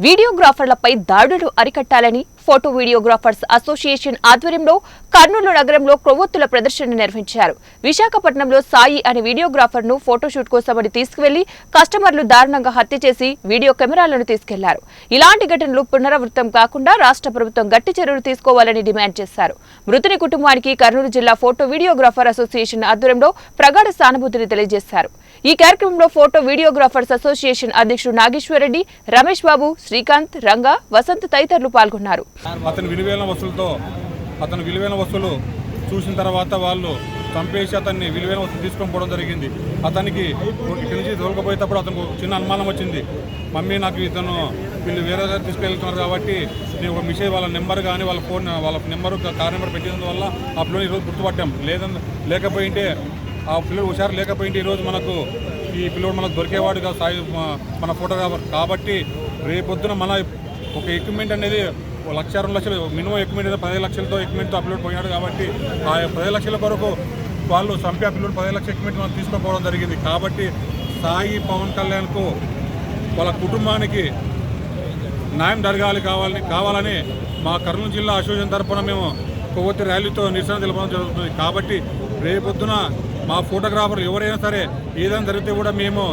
వీడియోగ్రాఫర్లపై దాడులు అరికట్టాలని photo videographers association ఆధ్వర్యంలో కర్నూలు నగరంలో కొవ్వొత్తుల ప్రదర్శన నిర్వహించారు. విశాఖపట్నంలో సాయి అనే వీడియోగ్రాఫర్ ను ఫోటోషూట్ కోసమని తీసుకువెళ్లి కస్టమర్లు దారుణంగా హత్య చేసి వీడియో కెమెరాలను తీసుకెళ్లారు. ఇలాంటి ఘటనలు పునరావృతం కాకుండా రాష్ట్ర ప్రభుత్వం గట్టి చర్యలు తీసుకోవాలని డిమాండ్ చేశారు. మృతుని కుటుంబానికి కర్నూలు జిల్లా ఫోటో వీడియోగ్రాఫర్ అసోసియేషన్ ఆధ్వర్యంలో ప్రగాఢ సానుభూతిని తెలియజేశారు. ఈ కార్యక్రమంలో ఫోటో వీడియోగ్రాఫర్స్ అసోసియేషన్ అధ్యక్షుడు నాగేశ్వరరెడ్డి, రమేష్ బాబు, శ్రీకాంత్, రంగా, వసంత్ తదితరులు పాల్గొన్నారు. అతని విలువైన వస్తువులు చూసిన తర్వాత వాళ్ళు చంపేసి అతన్ని విలువైన వస్తువులు తీసుకొని పోవడం జరిగింది. అతనికి ఇక్కడి నుంచి తోలుకపోయేటప్పుడు అతనికి చిన్న అనుమానం వచ్చింది. మమ్మీ నాకు ఇతను వీళ్ళు వేరే దగ్గర తీసుకెళ్తున్నారు కాబట్టి నేను ఒక మెసేజ్ వాళ్ళ నెంబర్ కానీ వాళ్ళ నెంబరు కార్ నెంబర్ పెట్టినందువల్ల ఆ పిల్లలు ఈరోజు గుర్తుపట్టాం. లేకపోయింటే ఆ పిల్లలు హుషారు లేకపోయింటే ఈరోజు మనకు ఈ పిల్లడు మనకు దొరికేవాడుగా సాయి మన ఫోటోగ్రాఫర్. కాబట్టి రేపొద్దున మన ఒక ఎక్విప్మెంట్ అనేది 1,00,000 2 లక్షలు మినిమం ఎక్విప్మెంట్ 15 లక్షలతో ఎక్విప్మెంట్తో అప్లోడ్ పోయినాడు. కాబట్టి ఆ 15 లక్షల కొరకు వాళ్ళు చంపి ఆ పిల్లలు 15 లక్షల ఎక్విప్మెంట్ మనం తీసుకుపోవడం జరిగింది. కాబట్టి సాయి పవన్ కళ్యాణ్కు వాళ్ళ కుటుంబానికి న్యాయం కావాలని మా కర్నూలు జిల్లా అసోసియేషన్ తరఫున మేము కొవ్వొత్తి ర్యాలీతో నిరసన తెలపడం జరుగుతుంది. కాబట్టి రేపొద్దున మా ఫోటోగ్రాఫర్లు ఎవరైనా సరే ఏదైనా జరిగితే కూడా మేము